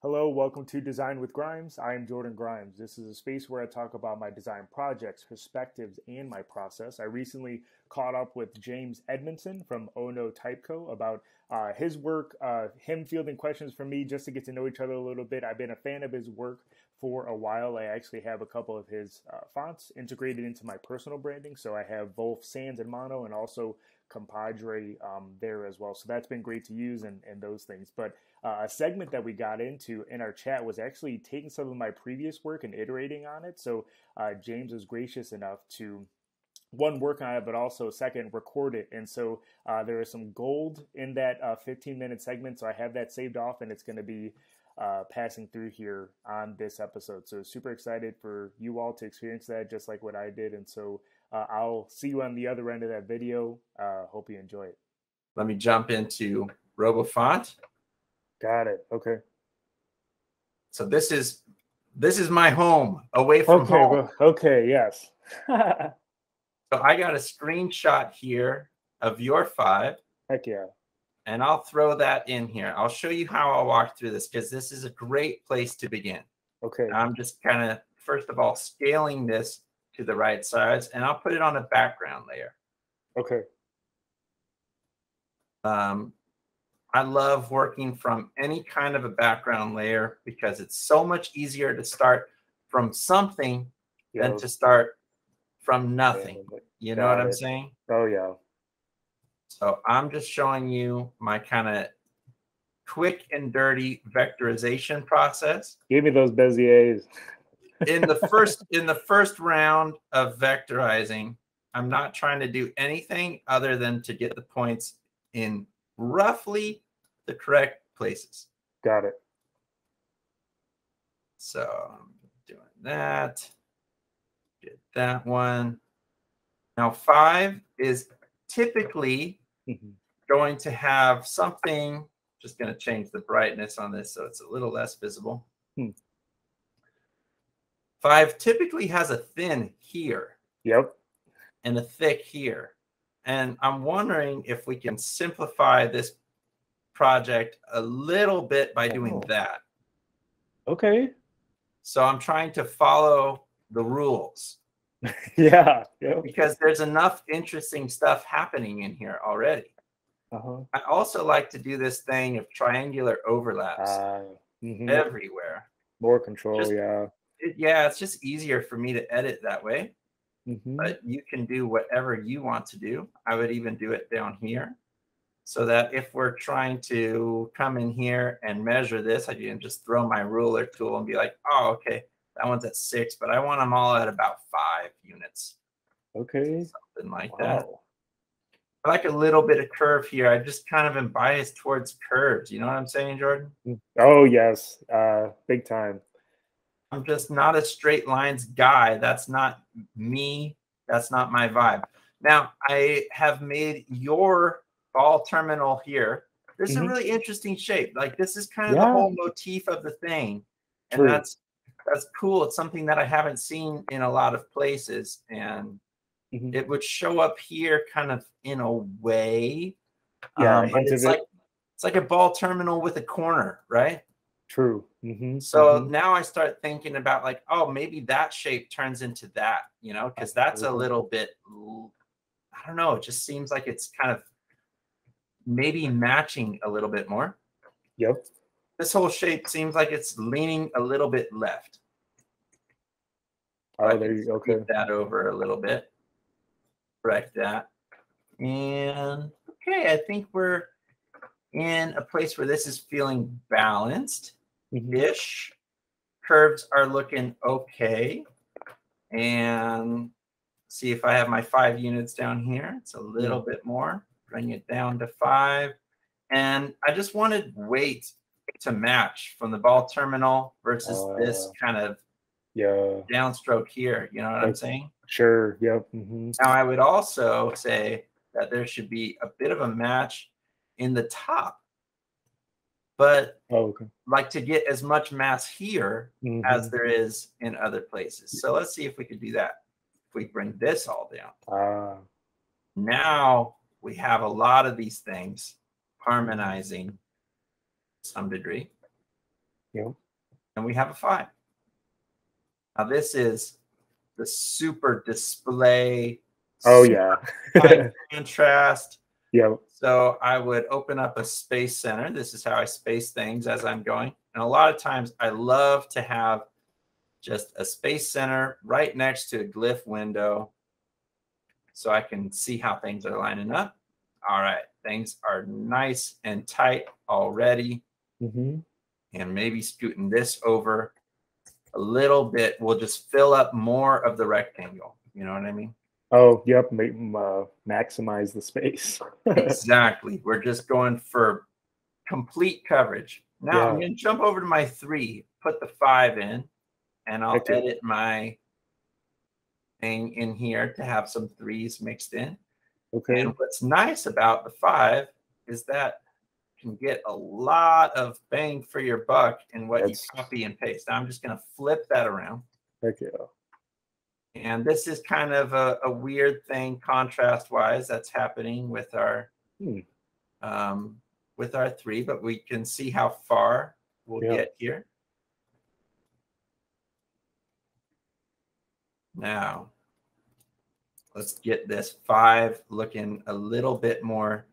Hello, welcome to Design with Grimes. I am Jordan Grimes. This is a space where I talk about my design projects, perspectives, and my process. I recently caught up with James Edmondson from OHNO Type Co about his work, him fielding questions from me just to get to know each other a little bit. I've been a fan of his work for a while. I actually have a couple of his fonts integrated into my personal branding. So I have both sans and mono and also compadre there as well. So that's been great to use and those things. But a segment that we got into in our chat was actually taking some of my previous work and iterating on it. So James was gracious enough to one, work on it, but also second, record it. And so there is some gold in that 15-minute segment. So I have that saved off, and it's going to be passing through here on this episode. So super excited for you all to experience that just like what I did. And so I'll see you on the other end of that video. Hope you enjoy it. Let me jump into RoboFont. Got it. Okay. So this is my home away from home. Okay. Yes. So I got a screenshot here of your 5. Heck yeah. And I'll throw that in here. I'll show you how I'll walk through this because this is a great place to begin. Okay. I'm just kind of, first of all, scaling this to the right size, and I'll put it on a background layer. Okay. I love working from any kind of a background layer because it's so much easier to start from something than to start from nothing. You know what I'm saying? Oh, yeah. So I'm just showing you my kind of quick and dirty vectorization process. Give me those Beziers. In the first round of vectorizing, I'm not trying to do anything other than to get the points in roughly the correct places. Got it. So I'm doing that. Get that one. Now 5 is typically going to have something. Just going to change the brightness on this so it's a little less visible. 5 typically has a thin here. Yep. And a thick here. And I'm wondering if we can simplify this project a little bit by doing that. Okay. So I'm trying to follow the rules. Yeah. Because there's enough interesting stuff happening in here already. I also like to do this thing of triangular overlaps everywhere. More control, it's just easier for me to edit that way. But you can do whatever you want to do. I would even do it down here so that if we're trying to come in here and measure this, I can just throw my ruler tool and be like, oh, okay, that one's at 6, but I want them all at about 5 units. Okay. Something like that. I like a little bit of curve here. I just kind of am biased towards curves. You know what I'm saying, Jordan? Oh, yes. Big time. I'm just not a straight lines guy. That's not me. That's not my vibe. Now, I have made your ball terminal here. There's a really interesting shape. Like this is kind of the whole motif of the thing. And that's cool. It's something that I haven't seen in a lot of places. And it would show up here kind of in a way. But it's like a ball terminal with a corner, right? True. So now I start thinking about like, oh, maybe that shape turns into that, you know, because that's a little bit, I don't know. It just seems like it's kind of maybe matching a little bit more. Yep. This whole shape seems like it's leaning a little bit left. Oh, there you go. Okay. Move that over a little bit. Correct that. And okay, I think we're in a place where this is feeling balanced-ish. Curves are looking okay. And see if I have my 5 units down here. It's a little bit more. Bring it down to 5. And I just wanted weight to match from the ball terminal versus this kind of downstroke here. You know what I'm saying? Sure. Yep. Now, I would also say that there should be a bit of a match in the top. But like to get as much mass here as there is in other places. So let's see if we could do that. If we bring this all down. Now we have a lot of these things harmonizing to some degree. Yep. And we have a 5. Now this is the super display. Oh, super yeah. high contrast. Yep. So I would open up a space center. This is how I space things as I'm going. And a lot of times I love to have just a space center right next to a glyph window so I can see how things are lining up. All right, things are nice and tight already. Mm-hmm. And maybe scooting this over a little bit will just fill up more of the rectangle. You know what I mean? Oh, yep. Maximize the space. Exactly. We're just going for complete coverage. Now Yeah. I'm going to jump over to my 3, put the 5 in, and I'll Okay. edit my thing in here to have some 3s mixed in. Okay. And what's nice about the 5 is that you can get a lot of bang for your buck in what you copy and paste. Now I'm just going to flip that around. Heck yeah. And this is kind of a weird thing contrast-wise that's happening with our 3, but we can see how far we'll get here. Now, let's get this 5 looking a little bit more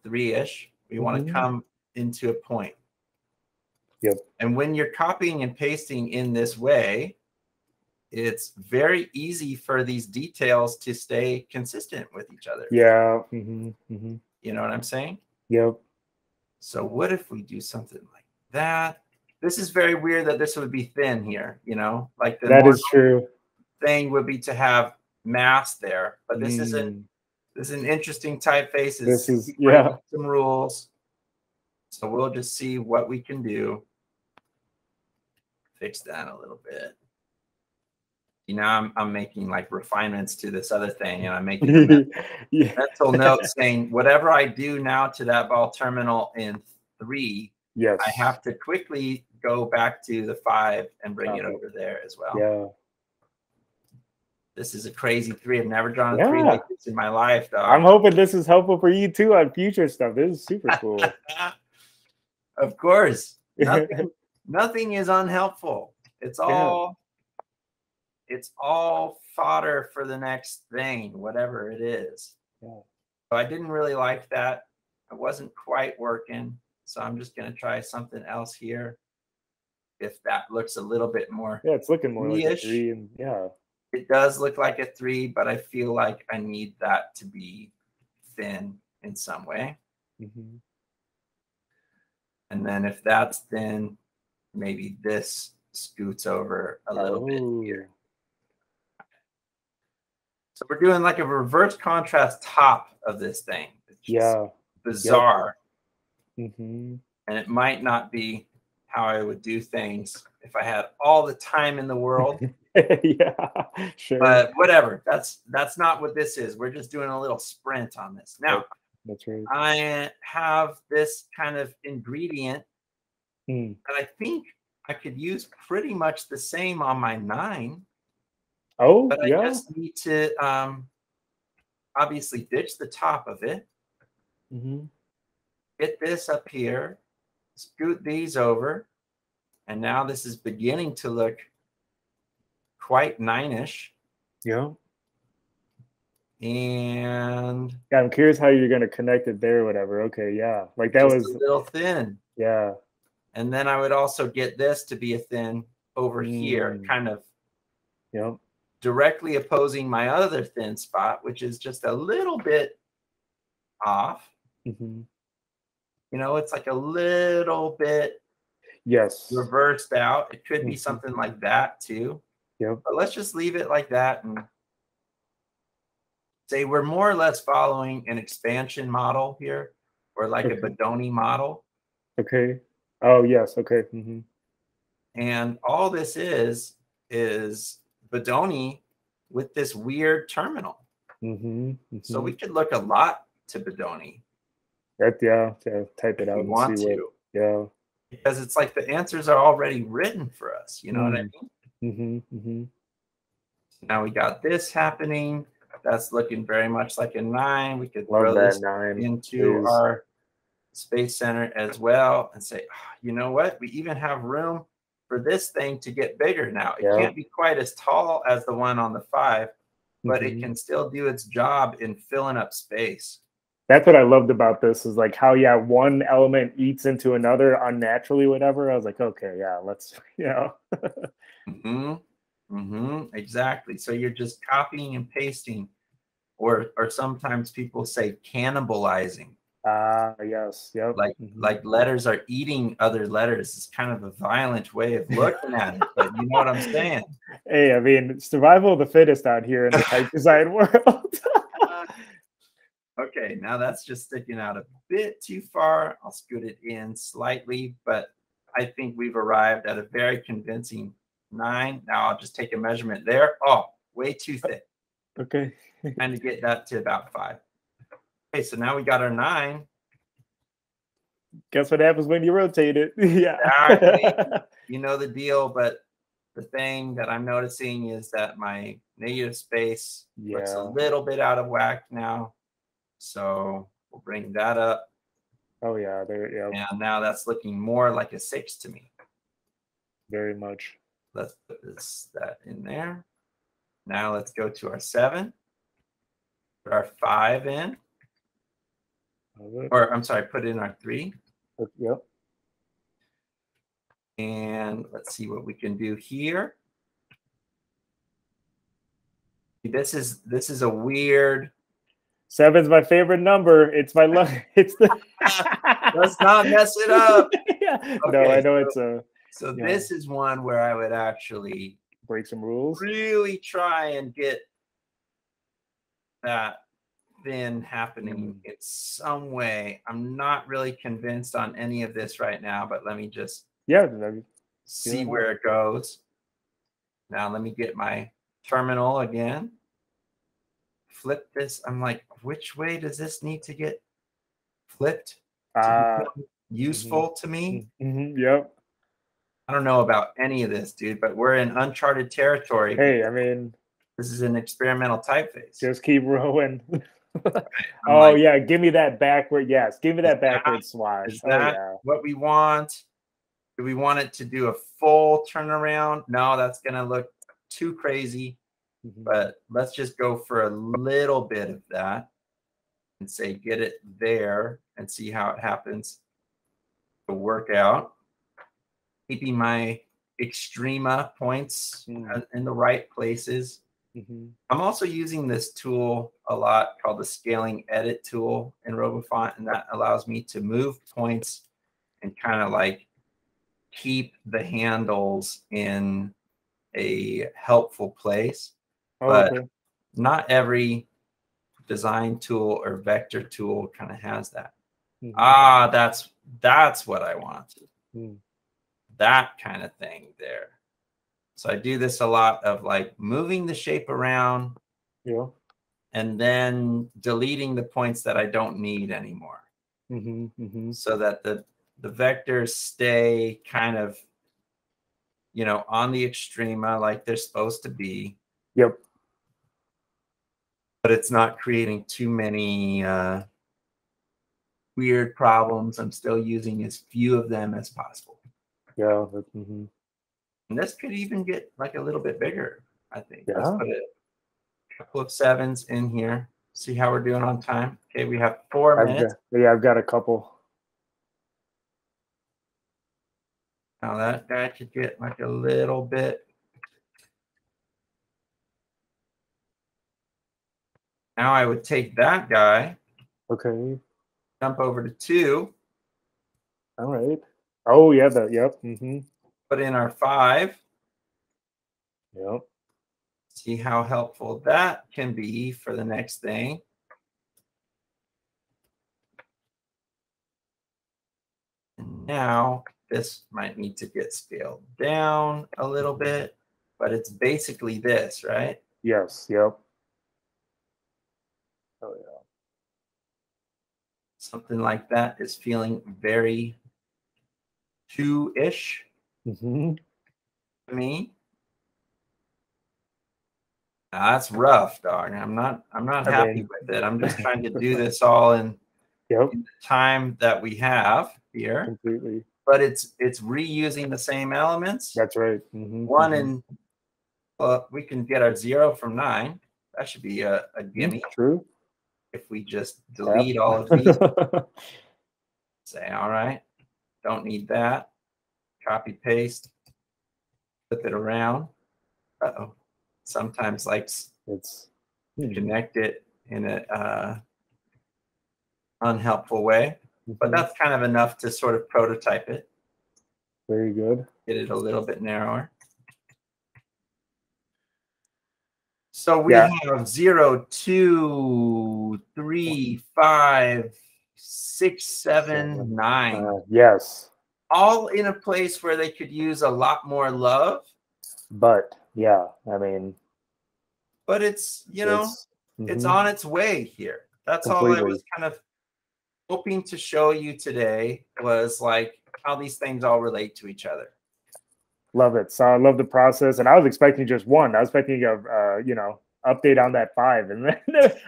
3-ish. We want to come into a point. Yep. And when you're copying and pasting in this way, it's very easy for these details to stay consistent with each other. Yeah. You know what I'm saying? Yep. So what if we do something like that? This is very weird that this would be thin here, you know? Like the that is true. Thing would be to have mass there, but this isn't. This is an interesting typeface. This is some rules. So we'll just see what we can do. Fix that a little bit. You know, I'm making like refinements to this other thing, and I'm making a mental note saying whatever I do now to that ball terminal in 3, I have to quickly go back to the 5 and bring it over there as well. Yeah. This is a crazy 3. I've never drawn a 3 like this in my life, dog. I'm hoping this is helpful for you too on future stuff. This is super cool. Of course. Nothing is unhelpful. It's all fodder for the next thing, whatever it is. Yeah. So I didn't really like that. It wasn't quite working. So I'm just going to try something else here. If that looks a little bit more. Yeah, it's looking more like a 3. And it does look like a 3, but I feel like I need that to be thin in some way. And then if that's thin, maybe this scoots over a little bit here. So we're doing like a reverse contrast top of this thing. It's just bizarre. And it might not be how I would do things if I had all the time in the world. Sure. But whatever. That's not what this is. We're just doing a little sprint on this. Now, that's right. I have this kind of ingredient that I think I could use pretty much the same on my 9. Oh, but I just need to obviously ditch the top of it. Get this up here, scoot these over, and now this is beginning to look quite 9-ish. Yeah. And I'm curious how you're going to connect it there or whatever. Okay, yeah. Like that was a little thin. Yeah. And then I would also get this to be a thin over here, kind of directly opposing my other thin spot, which is just a little bit off. You know, it's like a little bit reversed out. It could be something like that too. But let's just leave it like that and say we're more or less following an expansion model here, or like a Bodoni model. Okay. Oh, yes. Okay. And all this is Bodoni with this weird terminal. So we could look a lot to Bodoni. Type it out and see what. Because it's like the answers are already written for us. You know what I mean? Now we got this happening. That's looking very much like a 9. We could throw this into our Space Center as well and say, oh, you know what? We even have room for this thing to get bigger now. It can't be quite as tall as the one on the 5, but it can still do its job in filling up space. That's what I loved about this, is like how, yeah, one element eats into another unnaturally, whatever. I was like, okay, yeah, let's, you know. Exactly. So you're just copying and pasting, or sometimes people say cannibalizing. Yes, yep. Like letters are eating other letters. It's kind of a violent way of looking at it, but you know what I'm saying? Hey, I mean, survival of the fittest out here in the type design world. Okay, now that's just sticking out a bit too far. I'll scoot it in slightly, but I think we've arrived at a very convincing 9. Now I'll just take a measurement there. Oh, way too thick. Okay. Trying to get that to about 5. Okay, so now we got our 9. Guess what happens when you rotate it? Yeah. Exactly. You know the deal, but the thing that I'm noticing is that my negative space looks a little bit out of whack now. So we'll bring that up. Oh yeah, there. Yeah. And now that's looking more like a 6 to me. Very much. Let's put that in there. Now let's go to our 7. Put our 5 in. Or I'm sorry, put in our 3. Yep. And let's see what we can do here. This is a weird. 7's my favorite number. It's my luck. It's the. Let's not mess it up. Yeah. Okay, no, I know it's a. So this is one where I would actually break some rules. Really try and get that thin happening in some way. I'm not really convinced on any of this right now, but let me just see where it goes. Now let me get my terminal again. Flip this. I'm like, which way does this need to get flipped to become useful to me? Yep. I don't know about any of this, dude, but we're in uncharted territory. Hey, I mean, this is an experimental typeface. Just keep rowing. Oh, yeah. Give me that backward. Yes. Give me that backward swatch. Is that what we want? Do we want it to do a full turnaround? No, that's going to look too crazy. But let's just go for a little bit of that and say, get it there and see how it happens to work out. Keeping my extrema points in the right places. I'm also using this tool a lot called the scaling edit tool in RoboFont, and that allows me to move points and kind of like keep the handles in a helpful place. But not every design tool or vector tool kind of has that. That's what I want. That kind of thing there. So I do this a lot of like moving the shape around and then deleting the points that I don't need anymore. So that the vectors stay kind of, you know, on the extrema like they're supposed to be. Yep. But it's not creating too many weird problems. I'm still using as few of them as possible. Yeah. And this could even get like a little bit bigger, I think. Yeah. Let's put a couple of 7s in here. See how we're doing on time. Okay, we have 4 minutes. I've got a couple. Now that guy could get like a little bit. Now I would take that guy. Okay. Jump over to 2. All right. Oh, yeah. Yep. Put in our 5. Yep. See how helpful that can be for the next thing. And now this might need to get scaled down a little bit, but it's basically this, right? Yes. Yep. Oh, yeah. Something like that is feeling very 2-ish to me. Now, that's rough, dog. I'm not happy with it. I'm just trying to do this all in Yep. in the time that we have here. Completely. But it's reusing the same elements. That's right. 1 and we can get our 0 from 9. That should be a gimme. True. If we just delete all of these, say, all right, don't need that. Copy, paste, flip it around. Uh-oh. Sometimes likes It's connect it in a unhelpful way. But that's kind of enough to sort of prototype it. Very good. Get it a little bit narrower. So we have 0, 2, 3, 5, 6, 7, 9. Yes. All in a place where they could use a lot more love. But yeah, I mean. But it's, you know, it's on its way here. That's all I was kind of hoping to show you today, was like how these things all relate to each other. Love it. So I love the process, and I was expecting just one. I was expecting a you know, update on that 5, and then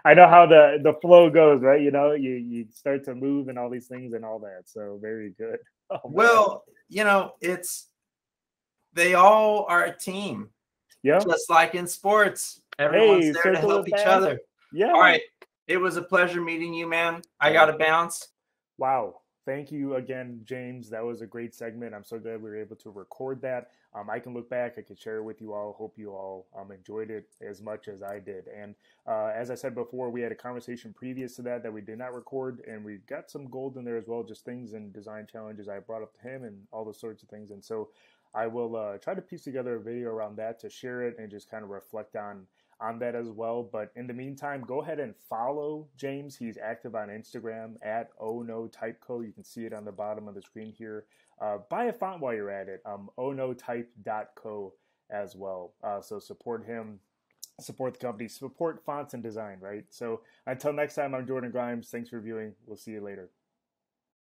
I know how the flow goes, right? You know, you start to move and all these things and all that. So very good. Oh, well, you know, they all are a team. Yeah. Just like in sports, everyone's there to help each other. Yeah. All right. It was a pleasure meeting you, man. I got to bounce. Wow. Thank you again, James. That was a great segment. I'm so glad we were able to record that. I can look back. I can share it with you all. Hope you all enjoyed it as much as I did. And as I said before, we had a conversation previous to that we did not record, and we got some gold in there as well, just things and design challenges I brought up to him and all those sorts of things. And so I will try to piece together a video around that to share it and just kind of reflect on that as well. But in the meantime, go ahead and follow James. He's active on Instagram at OHNO Type Co. You can see it on the bottom of the screen here. Buy a font while you're at it. OHNOtype.co as well. So support him, support the company, support fonts and design, right? So until next time, I'm Jordan Grimes. Thanks for viewing. We'll see you later.